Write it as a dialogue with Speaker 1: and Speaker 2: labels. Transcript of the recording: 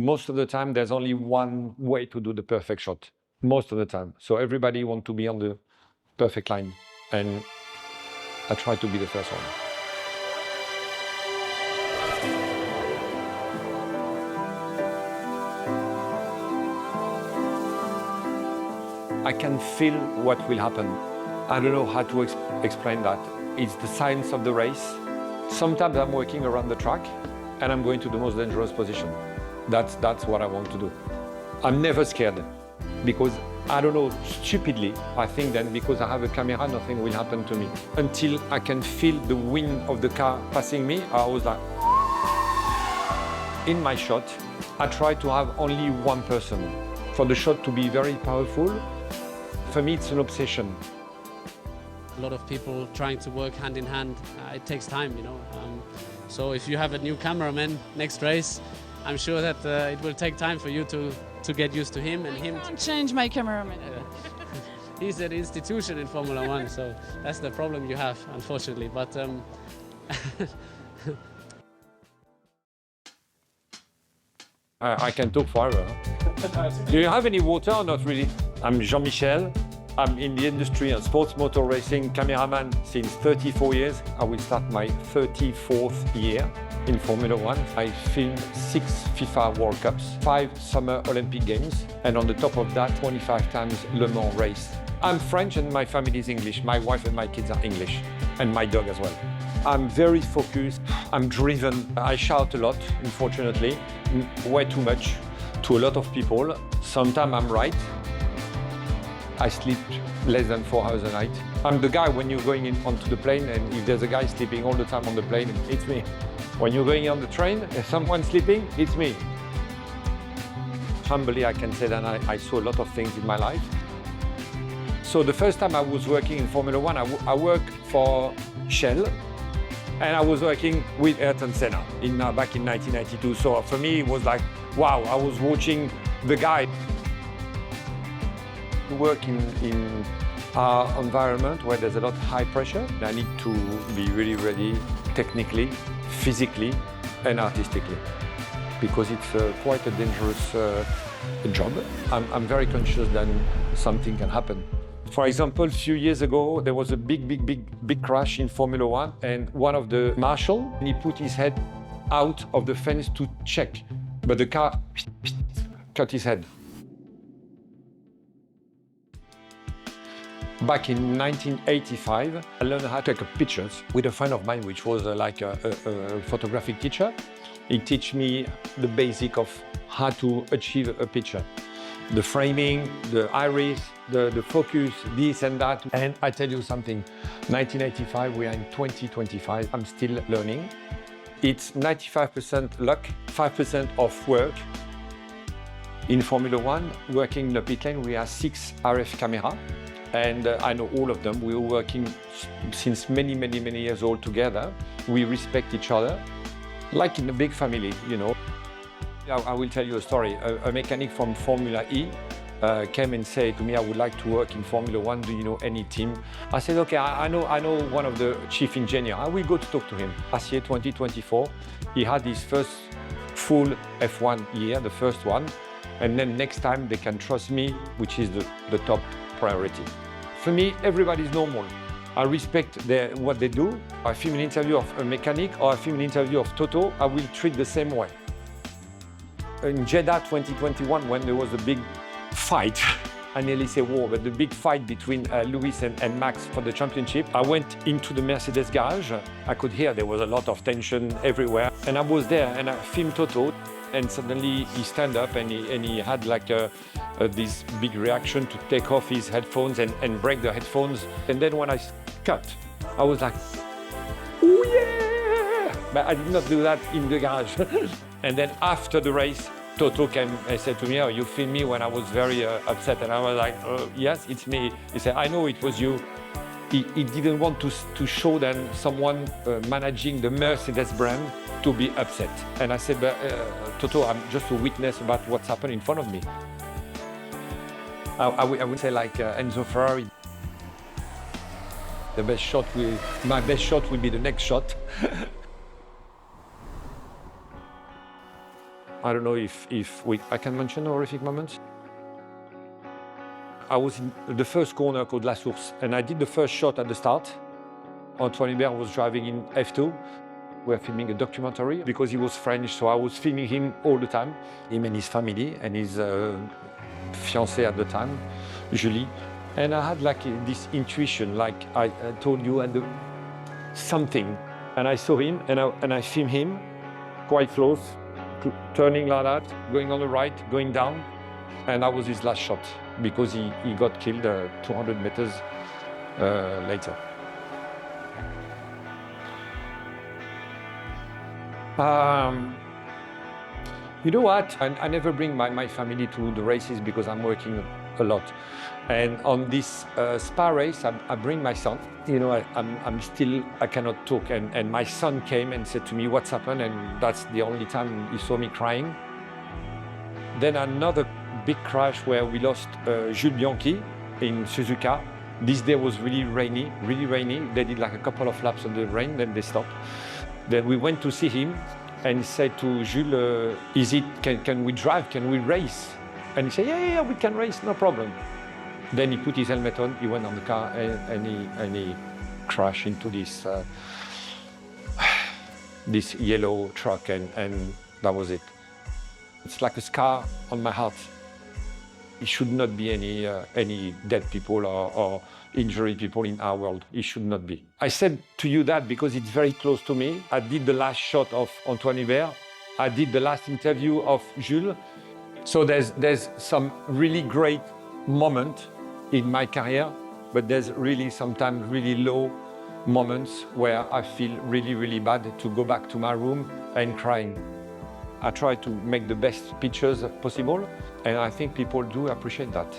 Speaker 1: most of the time, there's only one way to do the perfect shot. Most of the time. So everybody wants to be on the perfect line. And I try to be the first one. I can feel what will happen. I don't know how to explain that. It's the science of the race. Sometimes I'm working around the track and I'm going to the most dangerous position. That's what I want to do. I'm never scared because I don't know, stupidly, I think that because I have a camera, nothing will happen to me. Until I can feel the wind of the car passing me, I was like, in my shot, I try to have only one person. For the shot to be very powerful, for me, it's an obsession.
Speaker 2: A lot of people trying to work hand in hand. It takes time, you know. So if you have a new cameraman next race, I'm sure that it will take time for you to get used to him and him.
Speaker 3: I can't change my cameraman.
Speaker 2: He's an institution in Formula One, so that's the problem you have, unfortunately. But
Speaker 1: I can talk forever. Do you have any water or not really? I'm Jean-Michel. I'm in the industry and sports motor racing cameraman since 34 years. I will start my 34th year in Formula One. I filmed 6 FIFA World Cups, 5 Summer Olympic Games, and on the top of that, 25 times Le Mans race. I'm French and my family is English. My wife and my kids are English, and my dog as well. I'm very focused, I'm driven. I shout a lot, unfortunately, way too much to a lot of people. Sometimes I'm right. I sleep less than 4 hours a night. I'm the guy when you're going onto the plane, and if there's a guy sleeping all the time on the plane, it's me. When you're going on the train, if someone's sleeping, it's me. Humbly, I can say that I saw a lot of things in my life. So the first time I was working in Formula One, I worked for Shell, and I was working with Senna back in 1992. So for me, it was like, wow, I was watching the guy. Work in our environment where there's a lot of high pressure. I need to be really ready technically, physically, and artistically, because it's quite a dangerous job. I'm very conscious that something can happen. For example, a few years ago, there was a big crash in Formula One, and one of the marshals, he put his head out of the fence to check, but the car cut his head. Back in 1985, I learned how to take pictures with a friend of mine, which was like a photographic teacher. He taught me the basic of how to achieve a picture. The framing, the iris, the focus, this and that. And I tell you something, 1985, we are in 2025. I'm still learning. It's 95% luck, 5% of work. In Formula One, working in the pit lane, we have 6 RF cameras. And I know all of them. We were working since many years old together. We respect each other, like in a big family, you know. I will tell you a story. A mechanic from Formula E came and said to me, I would like to work in Formula One. Do you know any team? I said, okay, I know one of the chief engineers. I will go to talk to him. Last year, 2024, he had his first full F1 year, the first one. And then next time they can trust me, which is the top priority. For me, everybody's normal. I respect what they do. I film an interview of a mechanic or I film an interview of Toto, I will treat the same way. In Jeddah 2021, when there was a big fight, I nearly say war, but the big fight between Lewis and Max for the championship, I went into the Mercedes garage. I could hear there was a lot of tension everywhere. And I was there and I filmed Toto. And suddenly he stand up and he had like this big reaction to take off his headphones and break the headphones. And then when I cut, I was like, oh yeah! But I did not do that in the garage. And then after the race, Toto came and said to me, oh, you filmed me when I was very upset. And I was like, yes, it's me. He said, I know it was you. He didn't want to show then someone managing the Mercedes brand to be upset. And I said, but, Toto, I'm just a witness about what's happened in front of me. I would say like Enzo Ferrari. My best shot will be the next shot. I don't know if I can mention horrific moments. I was in the first corner called La Source, and I did the first shot at the start. Antoine Hubert was driving in F2. We were filming a documentary because he was French, so I was filming him all the time. Him and his family and his fiancée at the time, Julie. And I had like this intuition, like I told you, and something. And I saw him, and I filmed him quite close, turning like that, going on the right, going down. And that was his last shot because he got killed 200 meters later. You know what? I never bring my family to the races because I'm working a lot. And on this Spa race, I bring my son. You know, I cannot talk. And my son came and said to me, "What's happened?" And that's the only time he saw me crying. Then another big crash where we lost Jules Bianchi in Suzuka. This day was really rainy. They did like a couple of laps on the rain, then they stopped. Then we went to see him and said to Jules, can we drive, can we race? And he said, yeah, we can race, no problem. Then he put his helmet on, he went on the car and he crashed into this this yellow truck and that was it. It's like a scar on my heart. It should not be any dead people or injured people in our world. It should not be. I said to you that because it's very close to me. I did the last shot of Antoine Hubert. I did the last interview of Jules. So there's some really great moment in my career, but there's really sometimes really low moments where I feel really bad to go back to my room and crying. I try to make the best pictures possible, and I think people do appreciate that.